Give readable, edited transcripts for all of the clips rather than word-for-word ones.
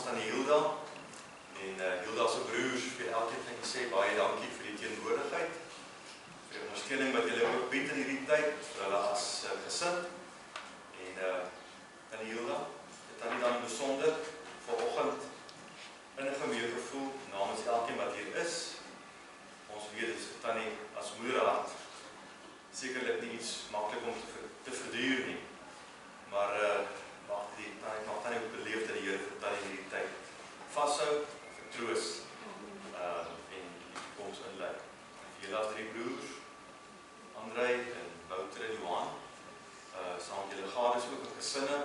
Tannie Hilda en Hilda se broers vir elkeen van julle sê baie dankie vir die teenwoordigheid, vir die ondersteuning wat julle ook bied in hierdie tyd vir hulle as gesin. En Tannie Hilda, Tannie dan besonder vanoggend innige meegevoel namens elkeen wat hier is. Ons weet dit is vir Tannie as moederhart sekerlik nie iets maklik om te verduur nie, maar mag Tannie ook beleef dat die Here vir Tannie hierdie tyd vashou, vertroos en die toekoms inlei. Vir julle as 3 broers, Andrei en Wouter en Johan, saam met julle gades ook in gesinne,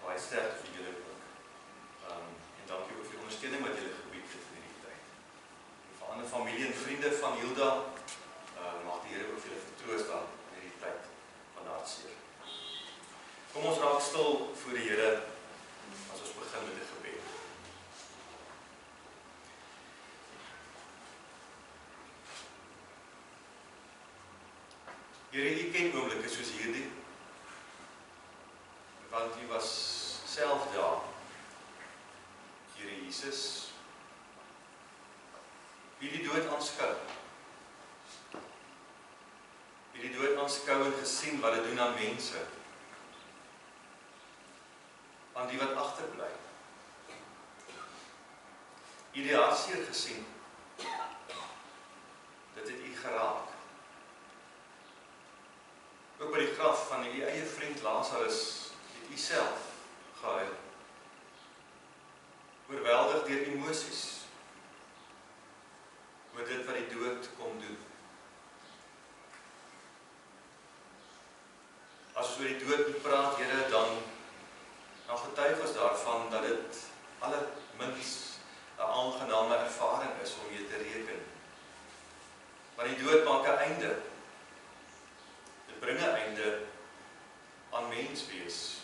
baie sterkte vir julle ook. En dankie ook vir die ondersteuning wat julle gebied het in hierdie tyd. En vir ander familie en vriende van Hilda, mag die Here ook vir julle vertroos dan in hierdie tyd van hartseer. Kom ons raak stil voor die Here as ons begin met die gebed. Here, U ken oomblikke soos hierdie, want U was self daar, Here Jesus, U die dood aanskou. U die dood aanskou en gesien wat dit doen aan mense, aan die wat agterbly. U die hartseer gesien, dit het U geraak. Ook by die graf van U eie vriend Lazarus het U self gehuil. Oorweldig deur emosies oor dit wat die dood kom doen. As ons oor die dood moet praat, Here, dan getuig ons daarvan dat dit allerminst 'n aangename ervaring is om jy te reken. Want die dood maak 'n einde. Dit bring 'n einde aan menswees.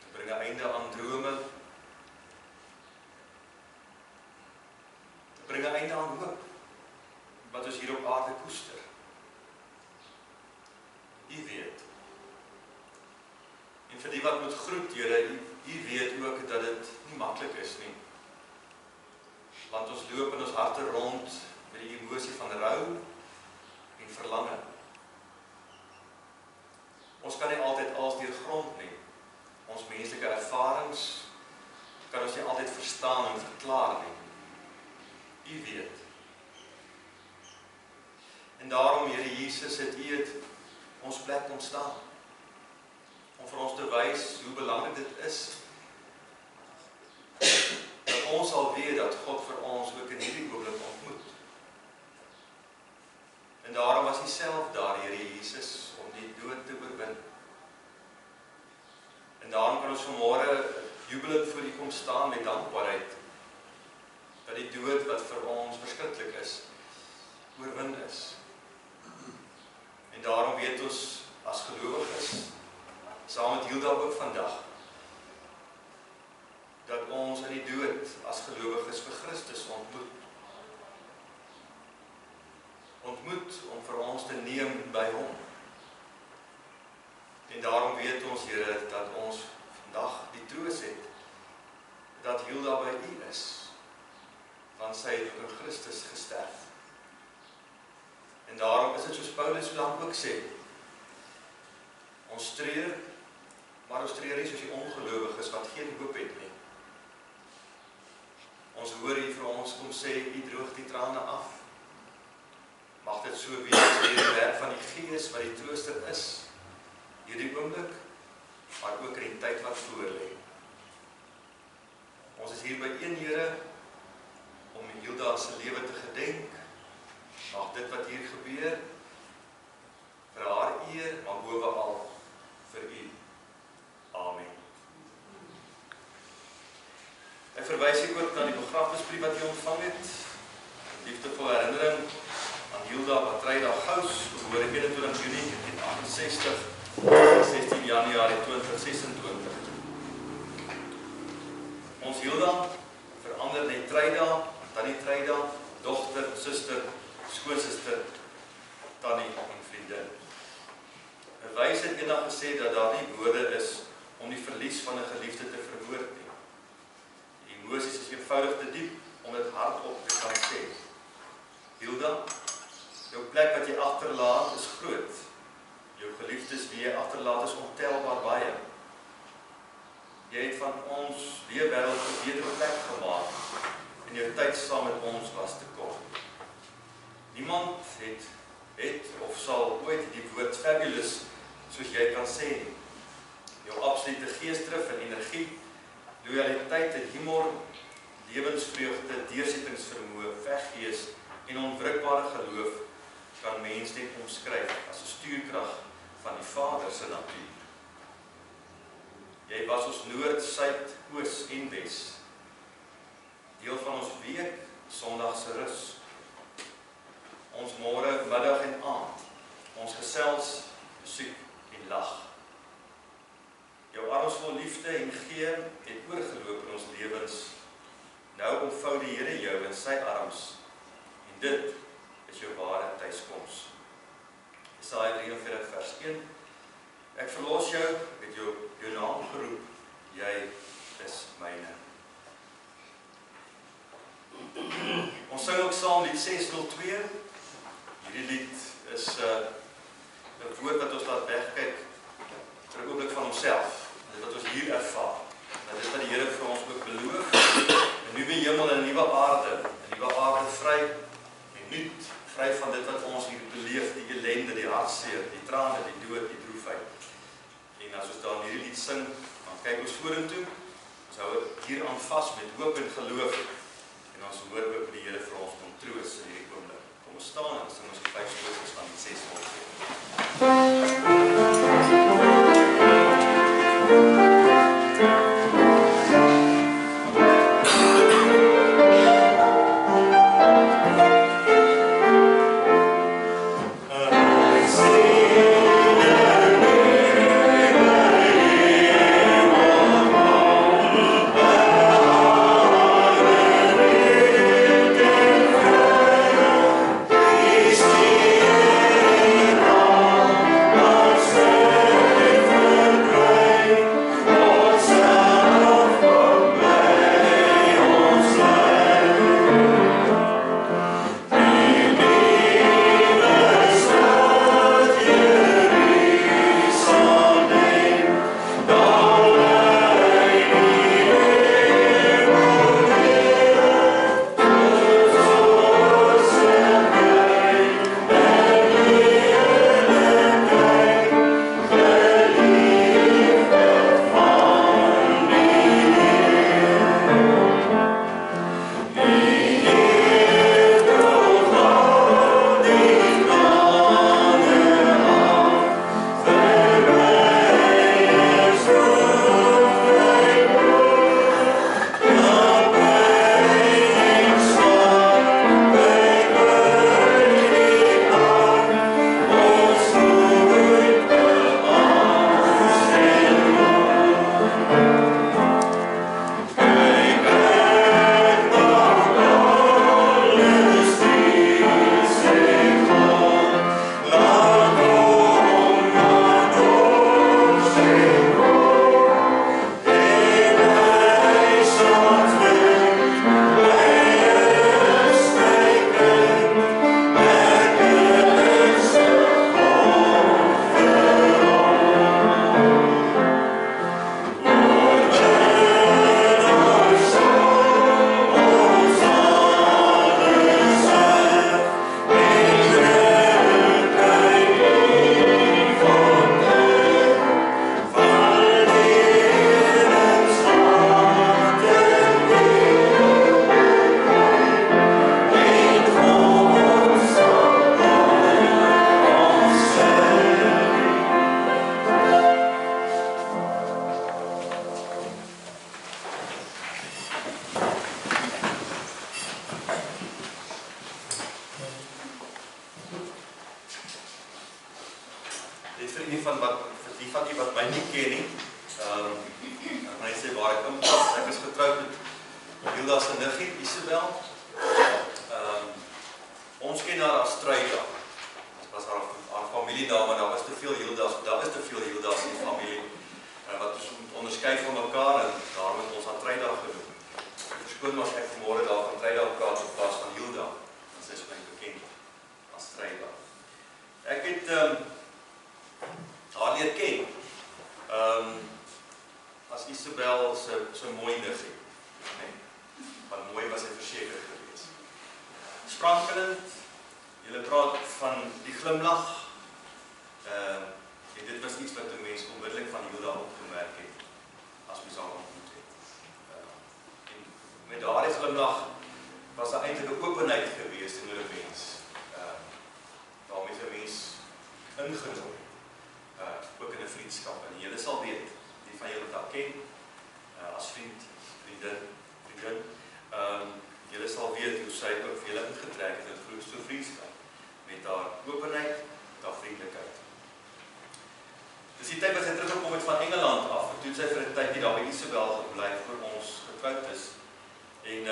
Dit bring 'n einde aan drome. Dit bring 'n einde aan hoop, wat ons hier op aarde koester. U weet. En vir die wat moet groet, Here, U weet ook dat dit nie maklik is nie. Want ons loop in ons harte rond met die emosie van rou en verlange. Ons kan nie altyd alles deurgrond nie. Ons menslike ervarings kan ons nie altyd verstaan en verklaar nie. U weet. En daarom, Here Jesus, het U het ons plek ontstaan, om vir ons te wys hoe belangrik dit is, dat ons sal weet dat God vir ons ook in hierdie oomblik ontmoet. En daarom was U self daar, Here Jesus, om die dood te oorwin. En daarom kan ons vanmôre jubelend voor U kom staan met dankbaarheid, dat die dood wat vir ons verskriklik is, oorwin is. En daarom weet ons as gelowiges, saam met Hilda ook vandag, dat ons in die dood as gelowiges vir Christus ontmoet. Ontmoet om vir ons te neem by Hom. En daarom weet ons, Here, dat ons vandag die troos het, dat Hilda by U is, want sy het in Christus gesterf. En daarom is dit soos Paulus dan ook sê, ons treur, maar ons treur nie soos die ongelowiges wat geen hoop het nie. Ons hoor hier vir ons kom sê, U droog die trane af. Mag dit so wees deur die werk van die Gees wat die trooster is, hierdie oomblik, maar ook in die tyd wat voor lê. Ons is hier by een, Here, om Hilda se lewe te gedenk. Mag dit wat hier gebeur, vir haar eer, maar bovenal vir U. Amen. Ek verwys hier ook na die begrafnisbrief wat U ontvang het. Liefdevolle herinnering aan Hilda Patryda Gous, gebore 21 Junie 1968, 16 Januarie 2026. Ons Hilda verander net Tryda, Tannie Tryda, dogter, suster, skoonsister, tannie en vriendin. 'n Wys het eendag gesê dat daar nie woorde is om die verlies van 'n geliefde te verwoord nie. Emosies is eenvoudig te diep om dit hardop te kan sê. Hilda, jou plek wat jy agterlaat is groot. Jou geliefdes wie jy agterlaat is ontelbaar baie. Jy het van ons leefwêreld 'n beter plek gemaak en jou tyd saam met ons was te kort. Niemand het of sal ooit die woord fabulous soos jy kan sê nie. Jou absolute geesdrif en energie, loyaliteit en humor, lewensvreugde, deursettingsvermoë, veggees en onwrikbare geloof kan mens net omskryf as 'n stuurkrag van die Vader se natuur. Jy was ons noord, suid, oos en wes. Deel van ons week, Sondag se rus. Ons môre, middag en aand. Ons gesels, musiek en lag. Jou arms vol liefde en gee het oorgeloop in ons lewens. Nou omvou die Here jou in sy arms. En dit is jou ware tuiskoms. Jesaja 43 vers 1. Ek verlos jou, ek het jou naam geroep, jy is myne. Ons sing ook saam lied 602. Hierdie lied is 'n woord wat ons laat wegkyk vir 'n oomblik van homself. Dit wat ons hier ervaar. En dit wat die Here vir ons ook beloof. 'n nuwe hemel en 'n nuwe aarde. 'n nuwe aarde vry en nuut, vry van dit wat ons hier beleef, die ellende, die hartseer, die trane, die dood, die droefheid. En as ons dan hierdie lied sing, dan kyk ons vorentoe. Ons hou hier aan vas met hoop en geloof. En ons hoor ook die Here vir ons kom troos in hierdie oomblik. Kom ons staan en sing ons die 5 strofes van die 602. as Isabel so mooi niggie. Nee, want mooi was hy verseker gewees. Sprankelend, julle praat van die glimlag, en dit was iets wat die mens onmiddellik van Hilda opgemerk het, as mens al ontmoet het. En met daardie glimlag was daar eintlik 'n openheid gewees teenoor 'n mens, waarmee 'n mens ingenooi, ook in 'n vriendskap, en julle sal weet, die van julle wat haar ken, as vriend, vriendin, julle sal weet hoe sy ook vir julle ingetrek het in grootste vriendskap, met haar openheid, met haar vriendelikheid. Dis die tyd wat sy teruggekom het van Engeland af, en toe sy vir 'n tydjie daar by Isabel gebly voor ons getroud is. En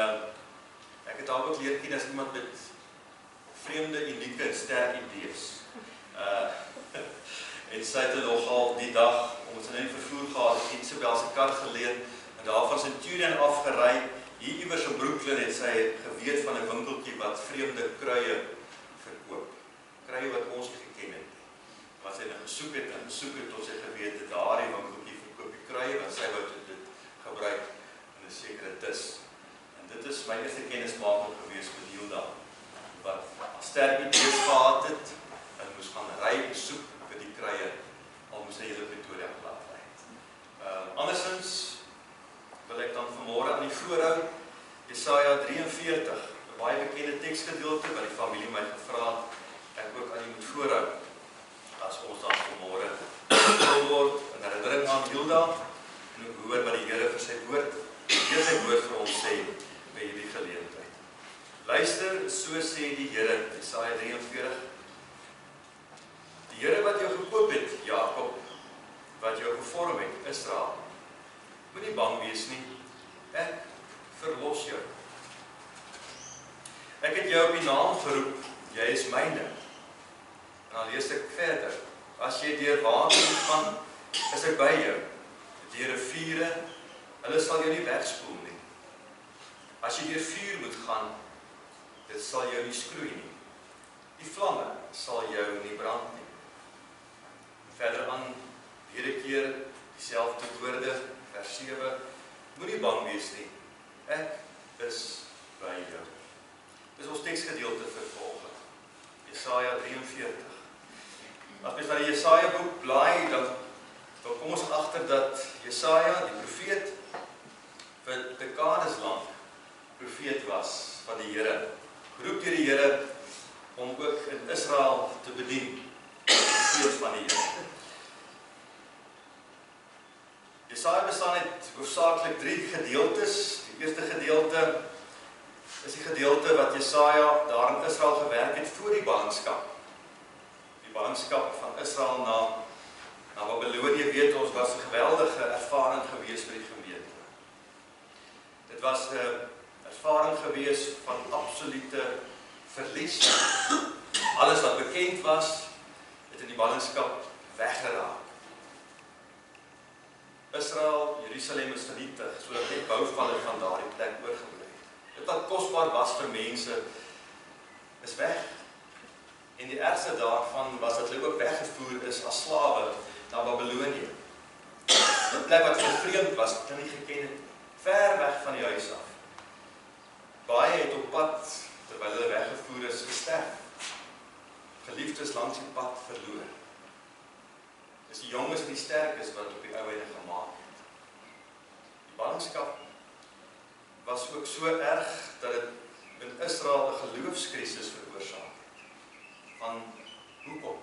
ek het haar ook leer ken as iemand met vreemde, unieke, sterk idees. En sy het nogal die dag, omdat sy net vervoer gehad het, Isabel se kar geleen, en daar van Centurion afgery, hier iewers in Brooklyn het sy geweet van 'n winkeltjie wat vreemde kruie verkoop. Kruie wat ons nie geken het. Wat sy nou gesoek het tot sy geweet het, daardie winkeltjie verkoop die kruie, want sy wou dit gebruik in 'n sekere dis. En dit is my eerste kennismaking gewees met Hilda, wat sterk idees gehad het, en moes gaan ry en soek vir die kruie, al moes hy hele Pretoria laat ry. Andersins wil ek dan vanmôre aan die voorhou, Jesaja 43, 'n baie bekende teksgedeelte wat die familie my gevra het, ek ook aan die moet voorhou, as ons dan vanmôre stil word in herinnering aan Hilda, en ook hoor wat die Here vir sy woord, vir ons sê by hierdie geleentheid. Luister, so sê die Here, Jesaja 43, die Here wat jou gekoop het, Jakob, wat jou gevorm het, Israel, moenie bang wees nie, ek verlos jou. Ek het jou op die naam geroep, jy is myne. En dan lees ek verder, as jy deur water moet gaan, is ek by jou. Deur riviere, hulle sal jou nie wegspoel nie. As jy deur vuur moet gaan, dit sal jou nie skroei nie. Die vlamme sal jou nie brand nie. Verder aan, weer 'n keer, dieselfde woorde, vers 7, moenie bang wees nie, ek is by jou. Dis ons teksgedeelte vir volgende, Jesaja 43. As mens na die Jesaja boek blaai, dan kom ons agter dat Jesaja, die profeet, vir dekades lank profeet was van die Here, geroep deur die Here om ook in Israel te bedien, profeet van die Here. Jesaja bestaan uit hoofsaaklik 3 gedeeltes. Die eerste gedeelte is die gedeelte wat Jesaja daar in Israel gewerk het voor die ballingskap. Die ballingskap van Israel na Babylonië, weet ons, was 'n geweldige ervaring gewees vir die gemeente. Dit was 'n ervaring gewees van absolute verlies. Alles wat bekend was, het in die ballingskap weggeraak. Israel, Jerusalem is vernietig, sodat net bouvalle van daardie plek oorgebly het. Dit wat kosbaar was vir mense, is weg. En die ergste daarvan was dat hulle ook weggevoer is as slawe na Babylonië. 'n Plek wat vervreemd was, wat hulle nie geken het, ver weg van die huis af. Baie het op pad, terwyl hulle weggevoer is, gesterf. Geliefdes langs die pad verloor. Dis die jonges en die sterkes wat op die ou einde gemaak het. Die ballingskap was ook so erg dat dit in Israel 'n geloofskrisis veroorsaak het. Van hoekom?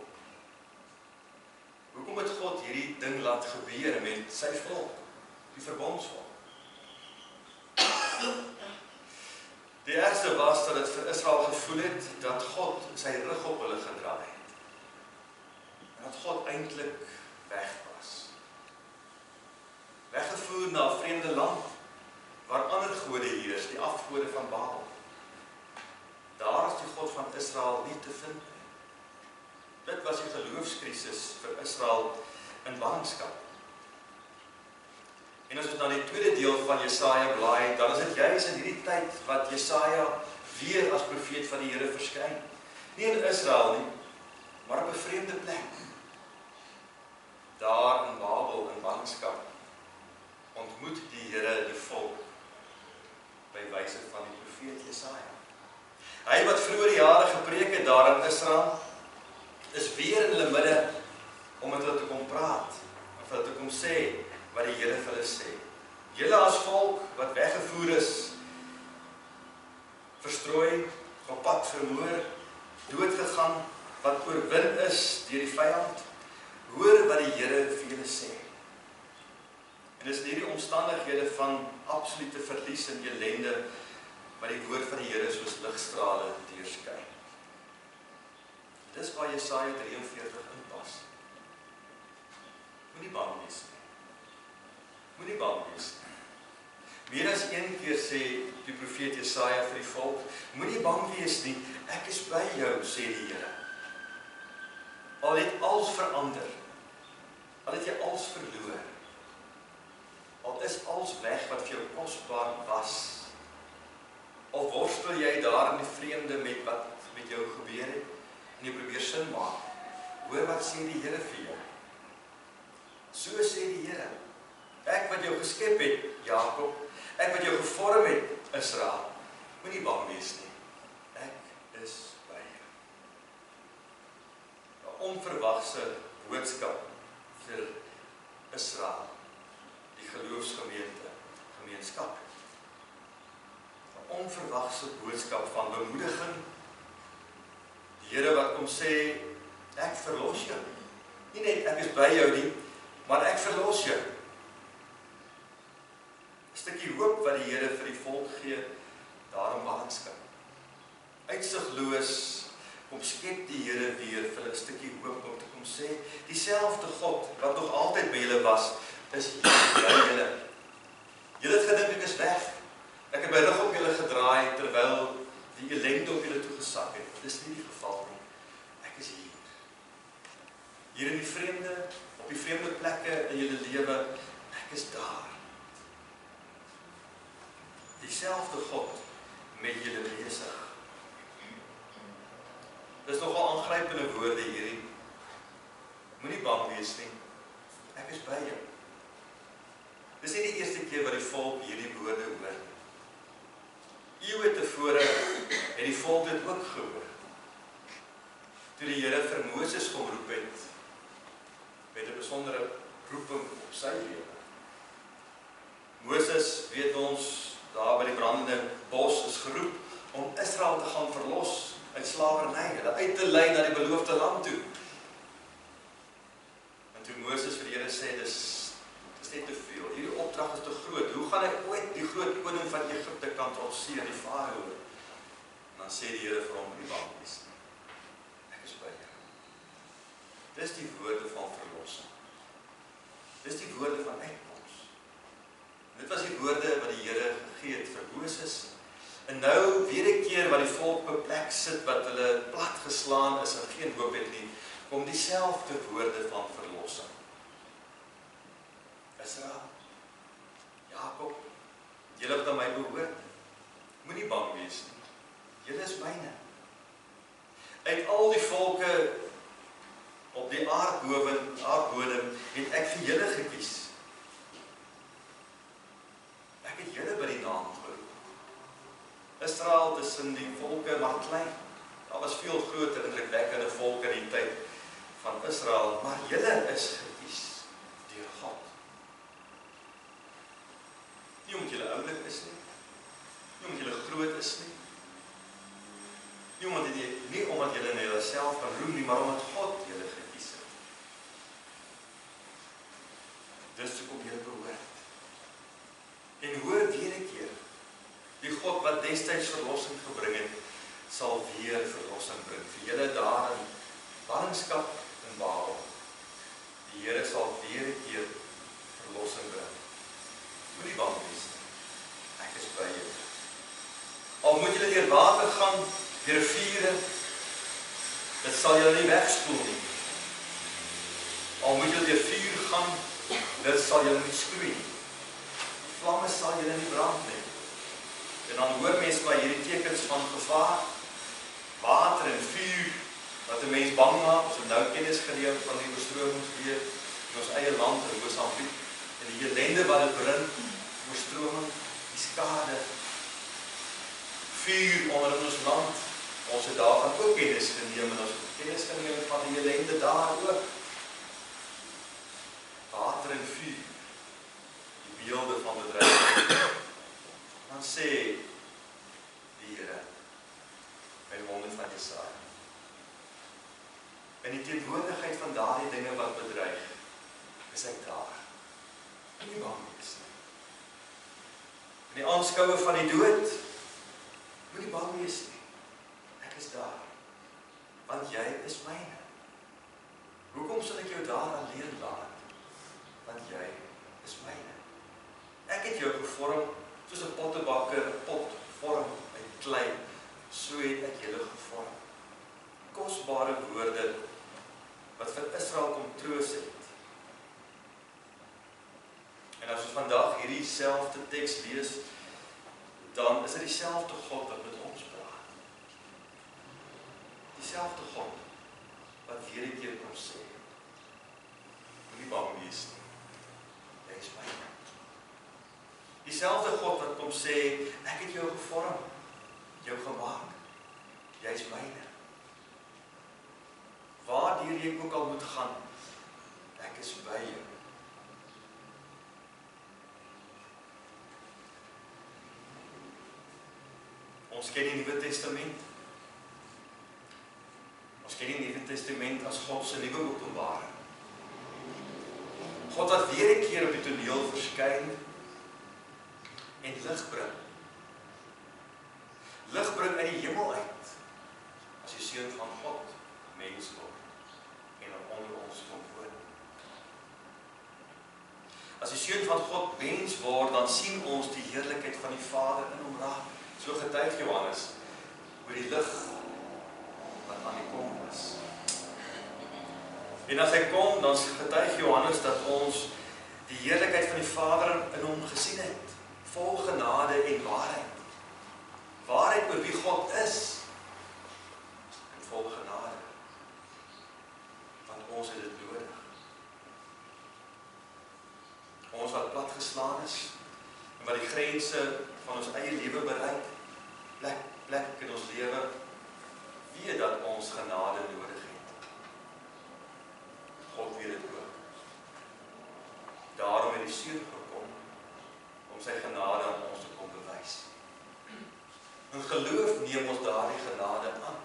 Hoekom het God hierdie ding laat gebeur met sy volk, die verbondsvolk? Die eerste was dat dit vir Israel gevoel het dat God sy rug op hulle gedraai het. En dat God eintlik weg was. Weggevoer na 'n vreemde land, waar ander gode heers, die afgode van Baal. Daar is die God van Israel nie te vind nie. Dit was die geloofskrisis vir Israel in ballingskap. En as ons na die tweede deel van Jesaja blaai, dan is dit juis in hierdie tyd wat Jesaja weer as profeet van die Here verskyn. Nie in Israel nie, maar op 'n vreemde plek. daar in Babel in ballingskap, ontmoet die Here die volk by wyse van die profeet Jesaja. Hy wat vroeër jare gepreek het daar in Israel, is weer in hulle midde om met hulle te kom praat, of hulle te kom sê wat die Here vir hulle sê. Julle as volk wat weggevoer is, verstrooi, op pad vermoor, doodgegaan, wat oorwin is deur die vyand, hoor wat die Here vir julle sê. En dis in hierdie omstandighede van absolute verlies en ellende, wat die woord van die Here soos ligstrale deurskyn. Dis waar Jesaja 43 inpas. Moenie bang wees nie. Moenie bang wees nie. Meer as een keer sê die profeet Jesaja vir die volk, moenie bang wees nie, ek is by jou, sê die Here. Al het alles verander, al het jy alles verloor, al is alles weg wat vir jou kosbaar was, al worstel jy daar in die vreemde met wat met jou gebeur het, en jy probeer sin maak, hoor wat sê die Here vir jou. So sê die Here, ek wat jou geskep het, Jakob, ek wat jou gevorm het, Israel, moenie bang wees nie, ek is by jou. 'n Onverwagse boodskap vir Israel, die gemeenskap. 'n Onverwagse boodskap van bemoediging, die Here wat kom sê, ek verlos jou. Nie net ek is by jou nie, maar ek verlos jou. 'n Stukkie hoop wat die Here vir die volk gee, daar in ballingskap. Uitsigloos, kom skep die Here weer vir 'n stukkie hoop om te kom sê, dieselfde God wat nog altyd by julle was, is hier by julle. Julle het gedink ek is weg. Ek het my rug op julle gedraai, terwyl die ellende op julle toegesak het. Dis nie die geval nie. Ek is hier. Hier in die vreemde, op die vreemde plekke in julle lewe, ek is daar. Dieselfde God met julle besig. Dis nogal aangrypende woorde hierdie. Moenie bang wees nie. Ek is by jou. Dis nie die eerste keer wat die volk hierdie woorde hoor. Eeue tevore het die volk dit ook gehoor. Toe die Here vir Moses geroep het, met 'n besondere roeping op sy lewe. Moses, weet ons, daar by die brandende bos is geroep om Israel te gaan verlos uit slawerny, hulle uit te lei na die beloofde land toe. En toe Moses vir die Here sê, dis net te veel, hierdie opdrag is te groot, hoe gaan ek ooit die groot koning van Egipte kan trotseer, die Farao? En dan sê die Here vir hom, nie bang wees nie, ek is by jou. Dis die woorde van verlossing. Dis die woorde van uitkoms. Dit was die woorde wat die Here gegee het vir Moses. En nou, weer 'n keer wat die volk op 'n plek sit, wat hulle plat geslaan is en geen hoop het nie, kom dieselfde woorde van verlossing. Israel, Jakob, julle wat aan my behoort, moenie bang wees nie, julle is myne. Uit al die volke op die aardbodem het ek vir julle gekies. Ek het julle by die naam geroep. Israel tussen die volke maar klein. Daar was veel groter indrukwekkende volke in die tyd van Israel, maar julle is gekies deur God. Nie omdat julle oulik is nie, nie omdat julle groot is nie, nie omdat julle na julleself kan roem nie, maar omdat God julle gekies het. Dis hoekom julle behoort. En hoor weer 'n keer, die God wat destyds verlossing gebring het, sal weer verlossing bring vir julle daar in ballingskap in Babel. Die Here sal weer 'n keer verlossing bring. Moenie bang wees nie. Ek is by jou. Al moet julle deur water gaan, deur riviere, dit sal julle nie wegspoel nie. Al moet julle deur vuur gaan, dit sal julle nie skroei nie. Die vlamme sal julle nie brand nie. En dan hoor mense by hierdie tekens van gevaar, water en vuur, wat 'n mens bang maak, as jy nou kennis geneem van die oorstromings weer, in ons eie land in Mosambiek, en die ellende wat dit bring, oorstroming, die skade, vuur onder in ons land. Ons het daarvan ook kennis geneem, en ons het kennis geneem van die ellende daar ook. Water en vuur, die beelde van bedreiging. Dan sê die Here, by monde van Jesaja, in die teenwoordigheid van daardie dinge wat bedreig, is ek daar. Nie bang wees nie. In die aanskoue van die dood, moet nie bang wees nie. Ek is daar, want jy is myne. Hoekom sal ek jou daar alleen laat? Want jy is myne. Ek het jou gevorm, soos 'n pottebakker 'n pot vorm uit klei, so het ek julle gevorm. Kosbare woorde, wat vir Israel kom troos het. En as ons vandag hierdie selfde teks lees, dan is dit dieselfde God wat met ons praat. Dieselfde God, wat weer 'n keer kom sê, moenie bang wees nie, jy is myne. Dieselfde God wat kom sê, ek het jou gevorm, jou gemaak, jy is myne. Waardeur jy ook al moet gaan, ek is by jou. Ons ken die Nuwe Testament. Ons ken die Nuwe Testament as God se nuwe openbaring. God wat weer 'n keer op die toneel verskyn en lig bring. Lig bring uit die hemel uit, as die Seun van God mens word en onder ons kom woon. As die Seun van God mens word, dan sien ons die heerlikheid van die Vader in hom raak. So getuig Johannes oor die lig wat aan die kom was. En as hy kom, dan getuig Johannes dat ons die heerlikheid van die Vader in hom gesien het, vol genade en waarheid. Waarheid oor wie God is, en vol genade. Want ons het dit nodig. Ons wat platgeslaan is, en wat die grense van ons eie lewe bereik, plek in ons lewe, weet dat ons genade nodig het. God weet dit ook. Daarom het die Seun gekom, om sy genade aan ons te kom bewys. In geloof neem ons daardie genade aan.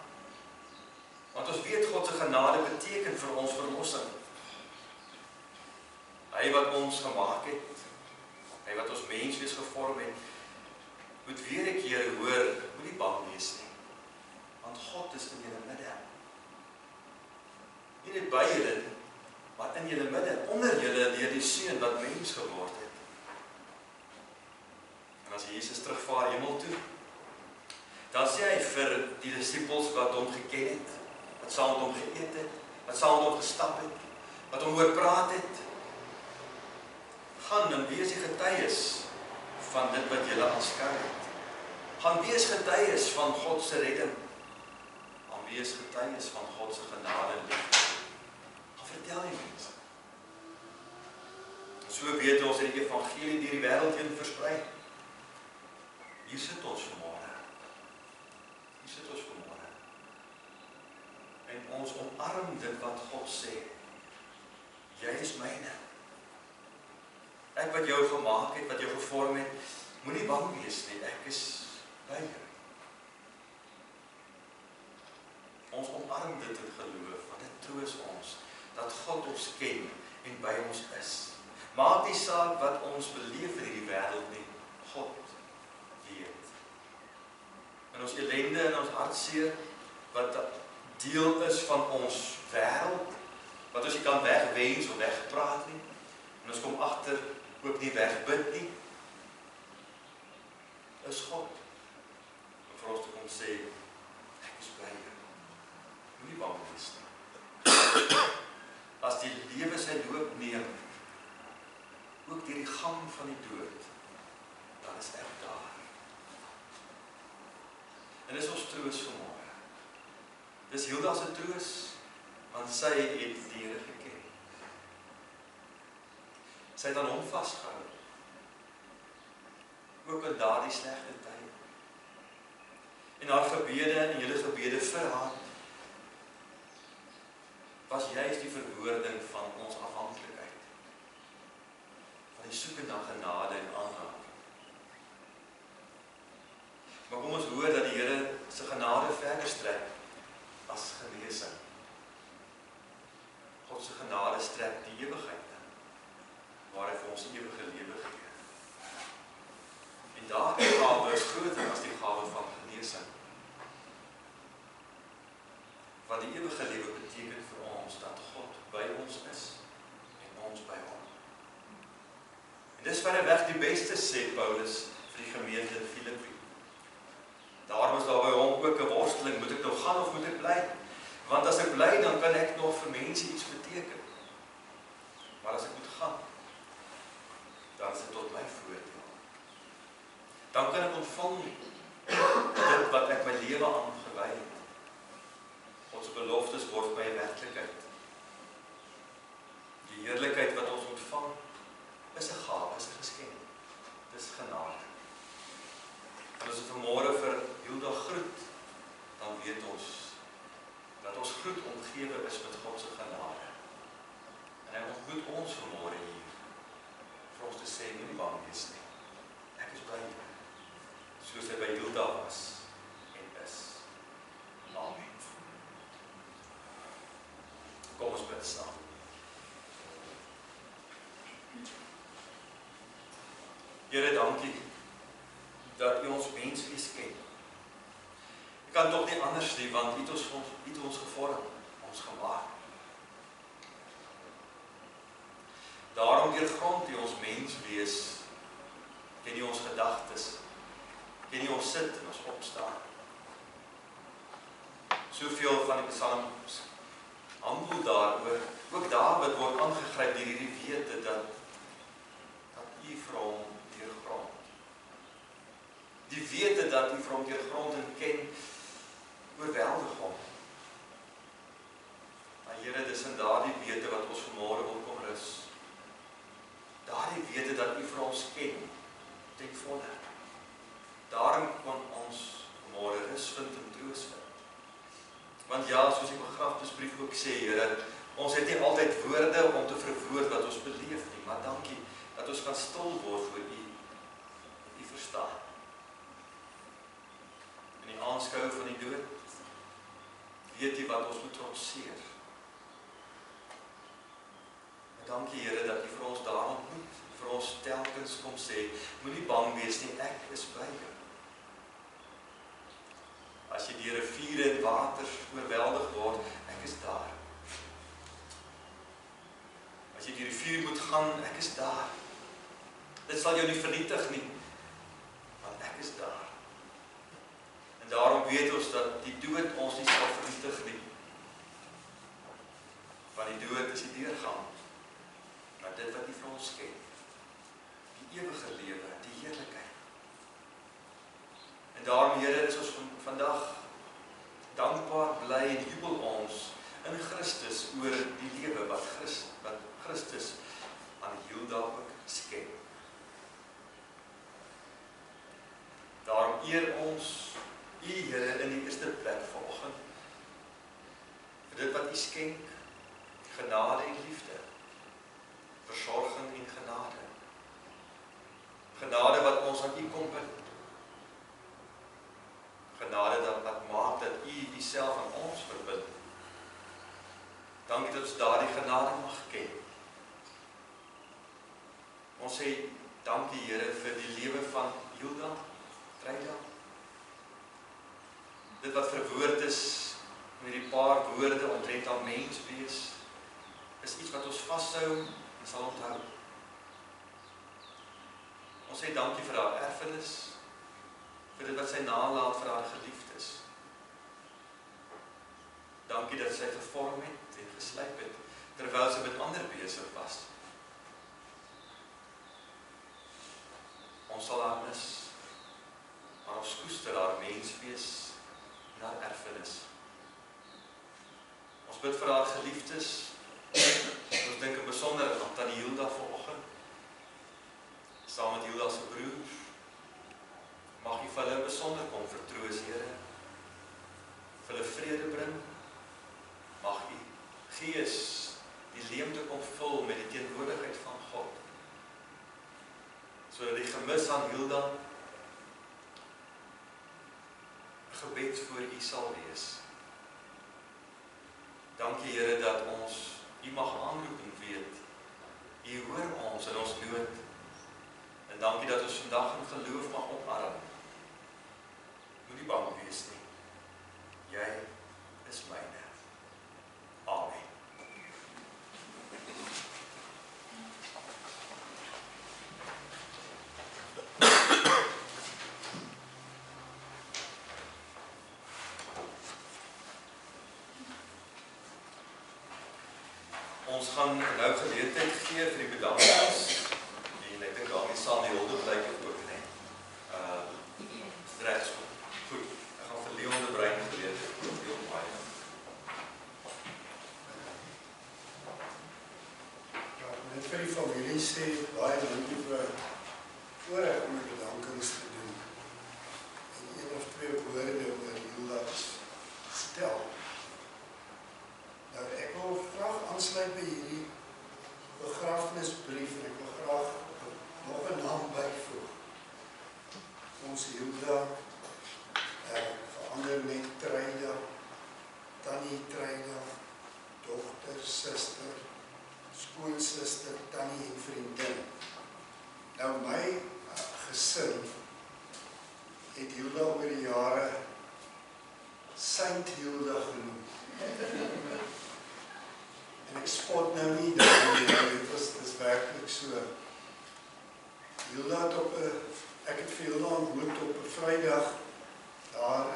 Want ons weet God se genade beteken vir ons verlossing. Hy wat ons gemaak het, hy wat ons menswees gevorm het, moet weer 'n keer hoor, moenie bang wees nie. Want God is in julle midde. Nie net by julle nie, maar in julle midde, onder julle deur die Seun wat mens geword het. En as Jesus terugvaar hemel toe, dan sê hy vir die disippels wat hom geken het, wat saam met hom geëet het, wat saam met hom gestap het, wat hom hoor praat het, gaan en wees die getuies van dit wat julle aanskou het. Gaan wees getuies van God se redding. Gaan wees getuies van God se genade en liefde. Gaan vertel die mense. So weet ons dat die evangelie deur die wêreld heen versprei. Hier sit ons vanmôre. Hier sit ons vanmôre. En ons omarm dit wat God sê. Jy is myne. Ek wat jou gemaak het, wat jou gevorm het, moenie bang wees nie, ek is by jou. Ons omarm dit in geloof, want dit troos ons, dat God ons ken en by ons is. Maak nie saak wat ons beleef in hierdie wêreld nie, God weet. En ons ellende en ons hartseer, wat deel is van ons wêreld, wat ons nie kan wegwens of wegpraat nie, en ons kom agter, ook nie wegbid nie, is God. En vir ons te kom sê, ek is by jou. Moenie bang wees nie. As die lewe sy loop neem, ook deur die gang van die dood, dan is ek daar. En dis ons troos vanmôre. Dis Hilda se troos, want sy het die Here geken. Sy het aan hom vasgehou. Ook in daardie slegte tye. En haar gebede en julle gebede vir haar was juist die verwoording van ons afhanklikheid. Van die soeke na genade en aanraking. Maar kom ons hoor dat die Here se genade verder strek as genesing. God se genade strek die ewigheid in, waar hy vir ons die ewige lewe gee. En daardie gawe is groter as die gawe van genesing. Want die ewige lewe beteken vir ons dat God by ons is en ons by hom. En dis verreweg die beste, sê Paulus vir die gemeente in Filippi. Daarom is daar by hom ook 'n worsteling, moet ek nou gaan of moet ek bly? Want as ek bly, dan kan ek nog vir mense iets beteken. Maar as ek moet gaan, dan is dit tot my voordeel. Dan kan ek ontvang dit wat ek my lewe aan gewy het. Ons beloftes word my werklikheid. Die heerlikheid wat ons ontvang, is 'n gawe, is 'n geskenk. Dis genade. En as ons vanmôre vir Hilda groet, dan weet ons dat ons groet omgewe is met God se genade. En hy ontmoet ons vanmôre hier, vir ons te sê, nie bang wees nie. Ek is by jou, soos hy by Hilda was en is. Amen. Kom ons bid saam. Here, dankie dat U ons menswees ken. Ek kan tog nie anders nie, want U het ons gevorm, ons gemaak. Daarom deurgrond U ons menswees, ken U ons gedagtes, ken U ons sit en ons opstaan. Soveel van die psalms handel daaroor, ook Dawid word aangegryp deur hierdie wete dat U vir hom deurgrond. Die wete dat U vir hom deurgrond en ken, oorweldig hom. Maar Here, dis in daardie wete wat ons vanmôre wil kom rus. Daardie wete dat U vir ons ken, ten volle. Daarom kon ons vanmôre rus vind en troos vind. Want ja, soos die begrafnisbrief ook sê, Here, ons het nie altyd woorde om te verwoord wat ons beleef nie, maar dankie dat ons kan stil word voor U, en U verstaan. In die aanskou van die dood, weet U wat ons moet trotseer. En dankie, Here, dat U vir ons daar ontmoet, vir ons telkens kom sê, moenie bang wees nie, ek is by jou. As jy deur riviere en waters oorweldig word, ek is daar. As jy deur die vuur moet gaan, ek is daar. Dit sal jou nie vernietig nie, want ek is daar. En daarom weet ons dat die dood ons nie sal vernietig nie. Want die dood is die deurgang na dit wat U vir ons ken. Die ewige lewe, die heerlikheid. En daarom, Here, is ons vandag dankbaar, bly en jubel ons in Christus oor die lewe wat Christus aan Hilda ook skenk. Daarom eer ons U, Here, in die eerste plek vanoggend vir dit wat U skenk, genade en liefde, versorging en genade. Genade wat ons aan U kom bid. Genade wat maak dat U Uself aan ons verbind. Dankie dat ons daardie genade mag ken. Ons sê dankie, Here, vir die lewe van Hilda, Treida. Dit wat verwoord is met die paar woorde omtrent aan mens wees, is iets wat ons vashou en sal onthou. Ons sê dankie vir haar erfenis, vir dit wat sy nalaat vir haar geliefdes. Dankie dat sy gevorm het en geslyp het, terwyl sy met ander besig was. Ons sal haar mis, maar ons koester haar menswees en haar erfenis. Ons bid vir haar geliefdes, ons dink in besonder aan Tannie Hilda vanoggend, saam met Hilda se broers. Mag U vir hulle besonder kom vertroos, Here. Vir hulle vrede bring. Mag U Gees die leemte kom vul met die teenwoordigheid van God. Sodat die gemis aan Hilda 'n gebed voor U sal wees. Dankie Here dat ons U mag aanroep en weet, U hoor ons in ons nood. En dankie dat ons vandag in geloof mag omarm. Moenie bang wees nie. Jy is myne. Amen. Ons gaan nou geleentheid gee vir die bedankings en ek dink daarmee sal die hulde blyk ook, né? Regs. Goed. Ek gaan vir Leon de Bruin geleentheid gee. Leon baie. Ja, net vir die familie sê baie dankie vir voorreg om die bedankings te doen. En een of twee woorde oor Hilda stel. Nou, ek wil graag aansluit by hierdie begrafenisbrief en ek wil graag nog 'n naam byvoeg. Ons Hilda, verander net Treida, Tannie Treida, dogter, suster, skoonsister, tannie en vriendin. Nou my gesin het Hilda oor die jare Saint Hilda genoem. En ek spot nou nie daarmee, dit is werklik so. Hilda het ek het vir Hilda ontmoet op 'n Vrydag daar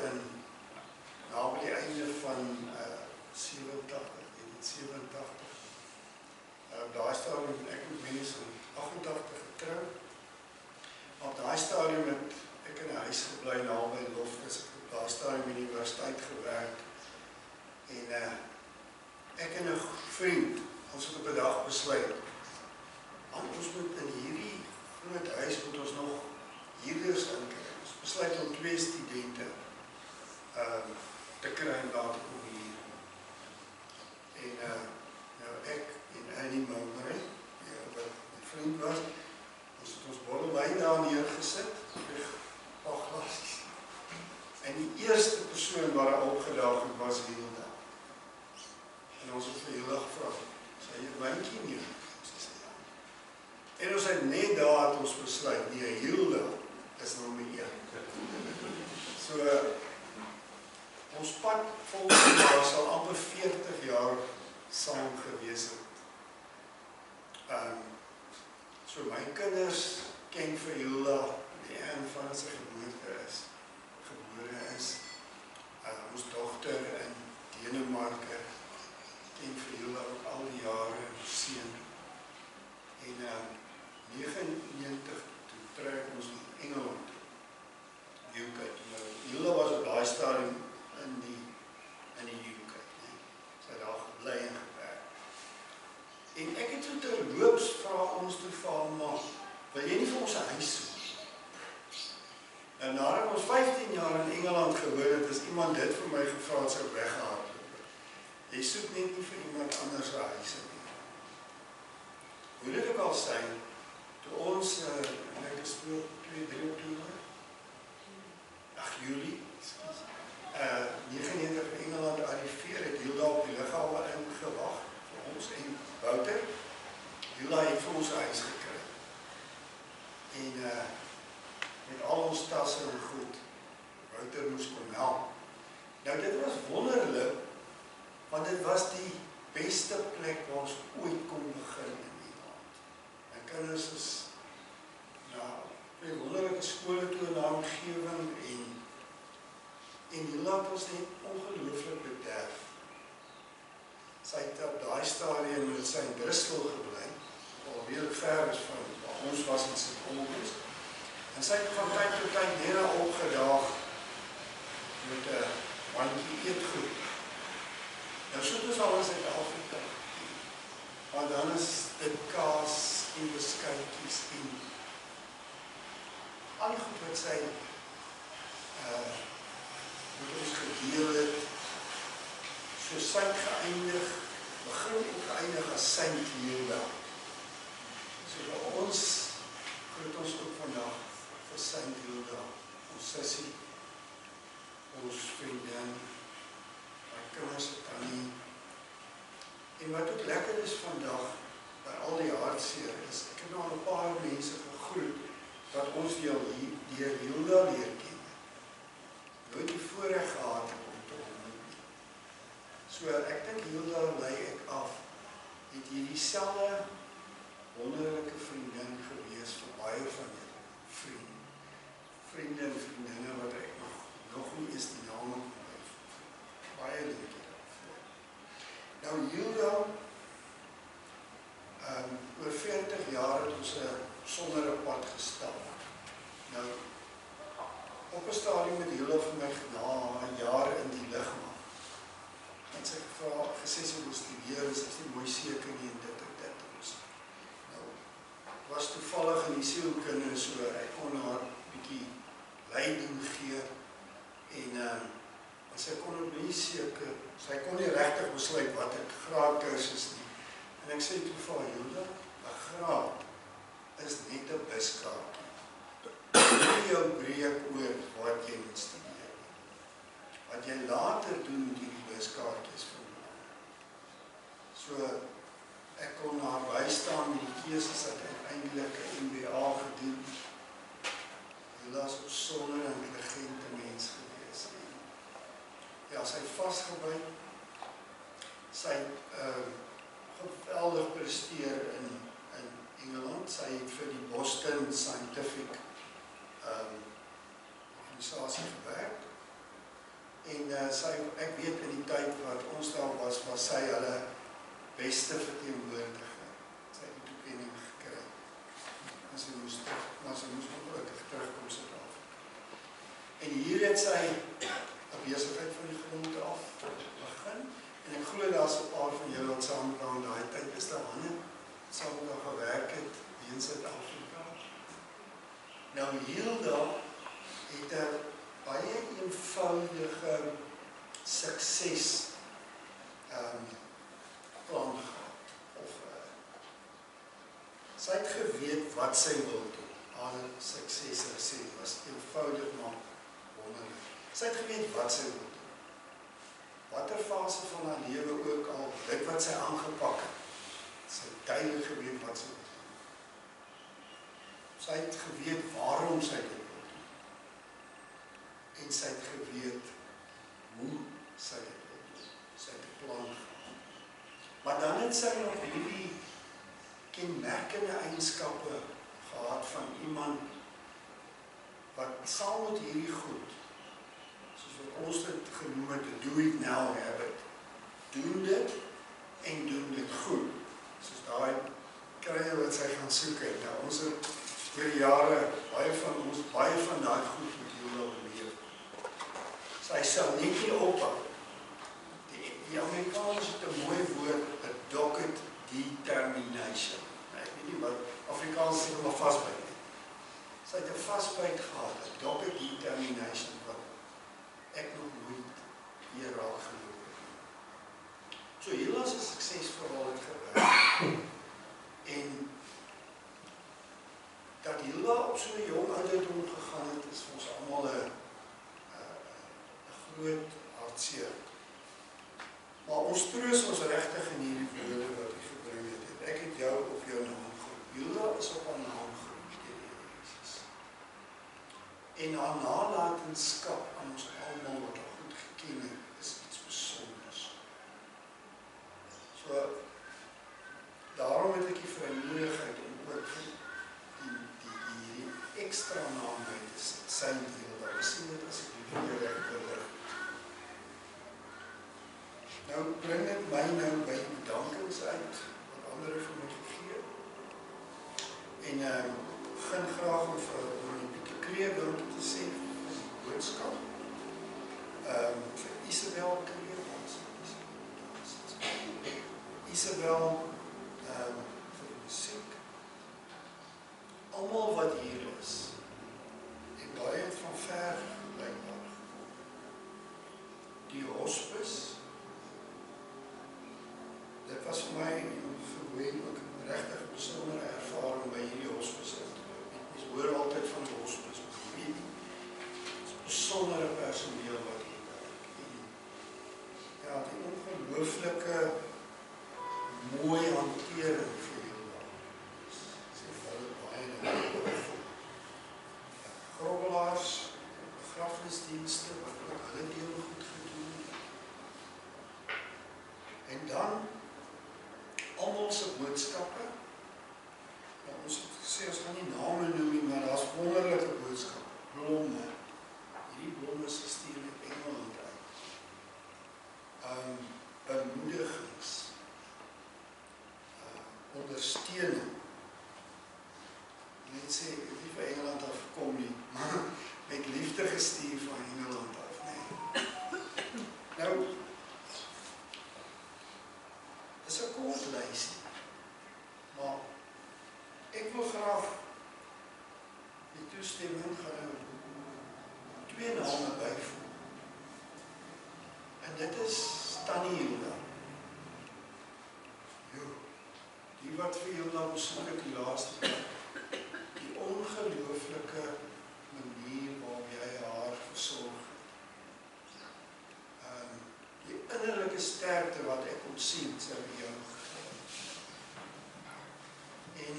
na by die einde van 87. Daai stadium ek met mense in 88 getrou. Op daai stadium het ek in 'n huis gebly naby Loftus. Ek het op daai stadium by die universiteit gewerk. En ek en 'n vriend, ons het op 'n dag besluit, ons moet in hierdie groot huis moet ons nog huurders inkry. Ons besluit om 2 studente te kry en daar te kom hier. En nou ek en Annie Mowbray, wat my vriend was, ons het ons bottel wyn daar neergesit, 'n paar glasies. En die eerste persoon wat daar opgedaag het was Hilda. En ons het vir Hilda gevra, sy het wyntjie neem? Sy sê ja. En ons het net daar het ons besluit, nee, Hilda is nommer 1. So, ons pad volgende jaar sal amper 40 jaar saam gewees het. So my kinders ken vir Hilda die een van sy gebore is. Ons dogter in Denemarke ken vir Hilda ook al die jare seun. En 99 toe trek ons in Engeland. UK. Hilda was op daai stadium in die UK. Sy het daar gebly en gewerk. En ek het so terloops vra ons toe vir haar ma, wil jy nie vir ons 'n huis soek? En nadat ons 15 jaar in Engeland gewoon het, is iemand dit vir my gevra het, sy weggehardloop. Jy soek net nie vir iemand anders 'n huis nie. Hoe dit ook al sy, toe ons, ek is 2-3 Oktober, Julie, 99 in Engeland arriveer, het Hilda op die lughawe ingewag vir ons en Wouter. Hilda het vir ons 'n huis gekry. En met al ons tasse en goed, Wouter moes kom help. Nou dit was wonderlik, want dit was die beste plek waar ons ooit kon begin in Engeland. My kinders is by wonderlike skole toe in haar omgewing en Hilda het ons net ongelooflik bederf. Sy het op daai stadium met sy in Bristol gebly, alweer ver is van waar ons was in St. Albans. En sy het van tyd tot tyd nere opgedaag met 'n mandjie eetgoed. Nou soos ons al in Suid-Afrika, maar dan is dit kaas en beskuitjies en wat sy met ons gedeel het, so sy het geëindig, begin en geëindig as Saint Hilda. So vir ons groet ons ook vandag vir Saint Hilda, ons sussie, ons vriendin, my kinders se tannie. En wat ook lekker is vandag, by al die hartseer is, ek het nou al 'n paar mense gegroet, wat ons deur Hilda leer ken. Nooit die voorreg gehad om te ontmoet. So ek dink Hilda lei ek af, het hierdie selfde wonderlike vriendin gewees vir baie van julle vriende en vriendinne wat ek nog nie eens die name kon hê. Baie dankie daarvoor. Nou Hilda, oor 40 jaar het ons sonder 'n pad gestap. Nou, op 'n stadium met Hilda vir my na 'n jaar in die lugmag. En sy gesê sy wil studeer, en sy is nie mooi seker nie, en dit. Nou, was toevallig in die sielkunde, so ek kon haar 'n bietjie leiding gee, en sy kon ook nie seker, sy kon nie regtig besluit wat ek graadkursus nie. En ek sê toe vir haar, Hilda, 'n graad is net 'n buskaartjie. Nie jou breek oor wat jy moet studeer. Wat jy later doen met hierdie buskaartjies van my. So, ek kon haar bystaan met die keuses dat uiteindelik 'n MBA gedoen. Hilda is 'n besonder intelligente mens gewees. Ja, sy het vasgebyt. Sy geweldig presteer in Engeland. Sy het vir die Boston Scientific organisasie gewerk. En ek weet in die tyd wat ons daar was sy hulle beste verteenwoordiger. Sy het die toekenning gekry. En sy moes ongelukkig terugkom Suid-Afrika. En hier het sy 'n besigheid van die grond af begin. En ek glo daar's 'n paar van julle wat saam met haar daai tyd is daar Hanne saam met haar gewerk het in Suid-Afrika. Nou Hilda het 'n baie eenvoudige sukses plan gehad. Sy het geweet wat sy wil doen. Haar sukses was eenvoudig maar wonderlik. Sy het geweet wat sy wil doen. Watter fase van haar lewe ook al, dit wat sy aangepak het. Sy het duidelik geweet wat sy wil doen. Sy het geweet waarom sy dit wil doen. En sy het geweet hoe sy dit wil doen. Sy het 'n plan gehad. Maar dan het sy nog hierdie kenmerkende eienskappe gehad van iemand wat saam met hierdie goed, soos wat ons dit genoem het, do it now habit, doen dit en doen dit goed. Soos daai krye wat sy gaan soek het. Nou, ons het oor die jare, baie van daai goed met Hilda beleef. Sy sal net nie ophou. Die Amerikaners het 'n mooi woord, a dogged determination. Ek weet nie wat Afrikaans sê, maar vasbyt. Sy het 'n vasbyt gehad, a dogged determination, wat ek nog nooit hier raak geloop het. So Hilda is 'n suksesverhaal het gewerk. En dat Hilda op so 'n jong ouderdom gegaan het, is vir ons almal 'n groot hartseer. Maar ons troos ons regtig in hierdie woorde wat hy gebring het. Ek het jou op jou naam geroep. Hilda is op haar naam geroep deur die Here Jesus. En haar nalatenskap aan ons almal wat haar goed geken het, is iets besonders. So, daarom het ek die vrymoedigheid om ook die ekstra naam by te sit, Saint Hilda. Ons sien dit as ek die regte lig. Nou bring dit my nou by die bedankings uit, wat ander vir my gegee. En begin graag om vir Pieter Kreer dankie te sê vir die boodskap. Vir Isabel Kreer, Isabel vir die musiek. Almal wat hier is, en baie het van ver blijkbaar. Die hospice, dit was vir my, vir Wayne ook regtig besondere ervaring by hierdie hospice. Ons hoor altyd van die hospice, maar weet nie, dit is besondere personeel wat hier werk. En ja, die ongelooflike mooi hantering vir Hilda. Sê vir hulle baie grobbelaars, begrafnisdienste, wat ook hulle deel goed gedoen. En dan almal se boodskappe. Nou, ons het gesê, ons gaan nie name noem nie, maar daar is wonderlike boodskappe, blomme. Hierdie blomme is gestuur uit Engeland uit. Bemoedigings, ondersteuning. Net sê, ek het nie vir Engeland afgekom nie, maar met liefde gestuur van Engeland af, nee. Nou, dis 'n kort lysie, maar ek wil graag die toestemming gaan nou 2 name byvoeg. En dit is Tannie Hilda. Die wat vir Hilda besoek het die laaste keer. Die ongelooflike manier waarop jy haar versorg. Die innerlike sterkte wat ek kon sien, sy by jou gegee. En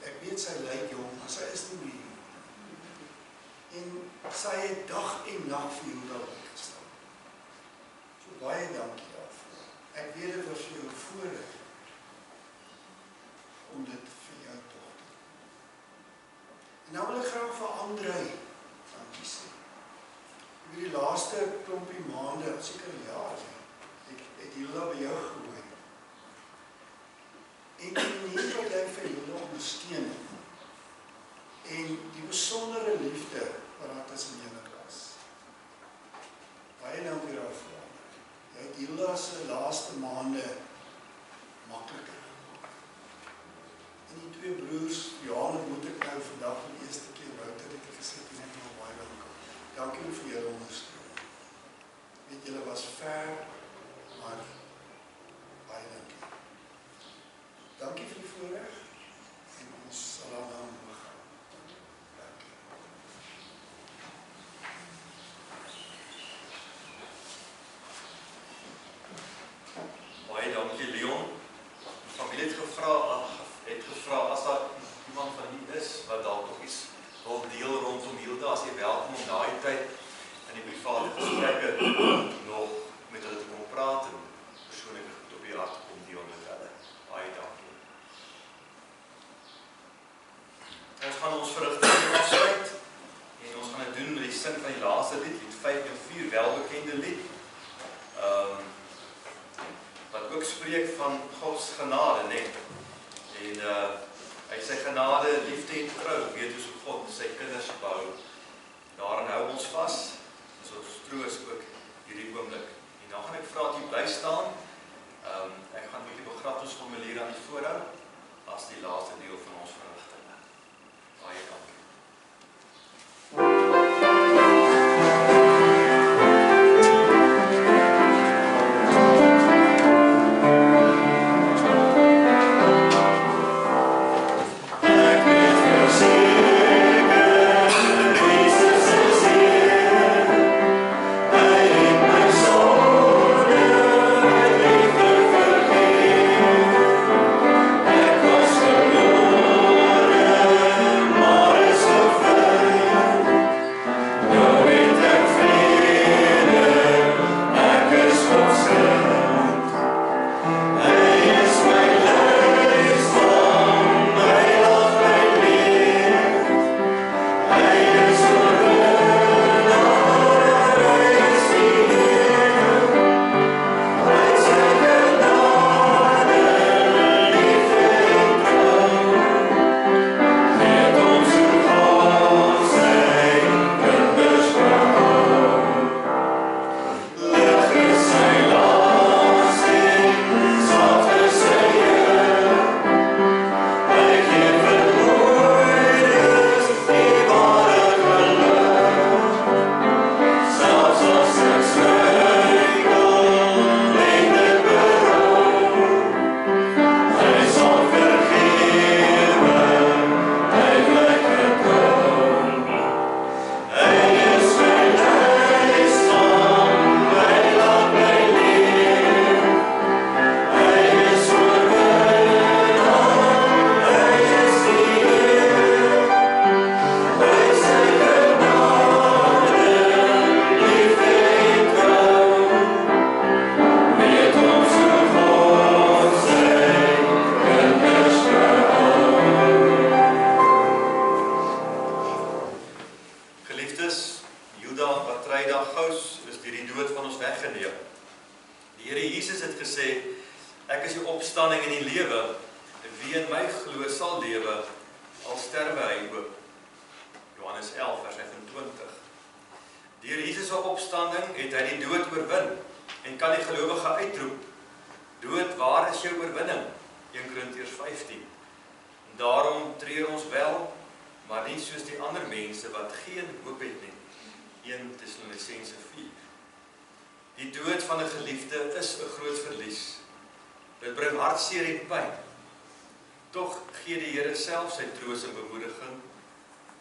ek weet sy lyk jong, maar sy is nie meer. En sy het dag en nag vir Hilda opgestaan. So baie dankie daarvoor. Ek weet dit was vir jou voorreg om dit vir jou te doen. En nou wil ek graag vir André dankie sê. Oor die laaste klompie maande, seker 'n jaar, ek het Hilda by jou gehoor. En die manier wat jy vir Hilda ondersteun en die besondere liefde wat daar tussen julle was. Baie dankie daarvoor. Jy het Hilda se laaste maande makliker gemaak. En die 2 broers, Johan en moet ek nou vandag vir die eerste keer Wouter het gesê, en ek nou baie dankie. Dankie vir julle ondersteuning. Weet julle was ver, maar baie dankie. Dankie vir die voorreg en ons sal dan begin. Dankie. Baie dankie Leon. Die familie het gevra as daar iemand van u is wat dalk nog iets wil deel rondom Hilda, as jy welkom om daai tyd in die private gesprekke nog met hulle te kom praat en persoonlik op die hart kom deel met hulle. Baie dankie. Ons gaan ons verrigting afsluit en ons gaan dit doen met die sin van die laaste lied, lied 5:4, welbekende lied. Wat ook spreek van Gods genade, net. En hy sy genade, liefde en trou, weet hoe so God sy kinders bou. Daarin hou ons vas, en so troos ook hierdie oomblik. En dan gaan ek vra dat jy bly staan. Ek gaan die begrafnisformulier aan die voorhou, as die laaste deel van ons verrigting. Baie dankie. I wie in my glo sal lewe, al sterwe hy ook. Johannes 11 vers 25. Deur Jesus se opstanding het hy die dood oorwin en kan die gelowige uitroep: dood, waar is jou oorwinning? 1 Korintiërs 15. En daarom treur ons wel, maar nie soos die ander mense wat geen hoop het nie. 1 Tessalonisense 4. Die dood van 'n geliefde is 'n groot verlies. Dit bring hartseer en pyn. Tog gee die Here self sy troos en bemoediging.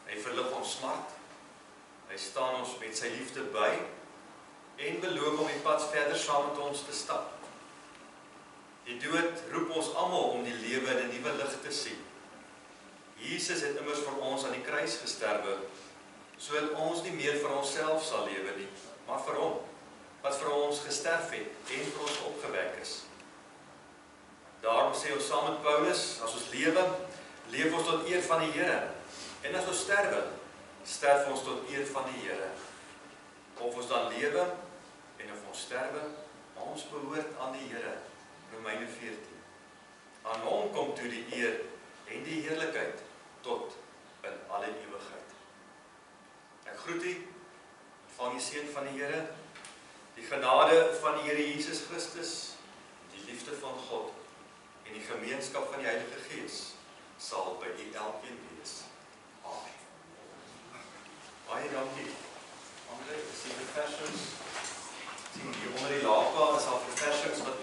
Hy verlig ons smart. Hy staan ons met sy liefde by en beloof om die pad verder saam met ons te stap. Die dood roep ons almal om die lewe in 'n nuwe lig te sien. Jesus het immers vir ons aan die kruis gesterwe, sodat ons nie meer vir onsself sal lewe nie, maar vir hom, wat vir ons gesterf het en vir ons opgewek is. Daarom sê ons saam met Paulus, as ons lewe, leef ons tot eer van die Here. En as ons sterwe, sterf ons tot eer van die Here. Of ons dan lewe, en of ons sterwe, ons behoort aan die Here. Romeine 14. Aan hom kom toe die eer en die heerlikheid tot in alle ewigheid. Ek groet u, ontvang die seën van die Here, die genade van die Here Jesus Christus, die liefde van God en die gemeenskap van die Heilige Gees sal by u elkeen wees. Amen. Baie dankie. Andre, ek sien verversings. Sien hier onder die laagpaal is al verversings wat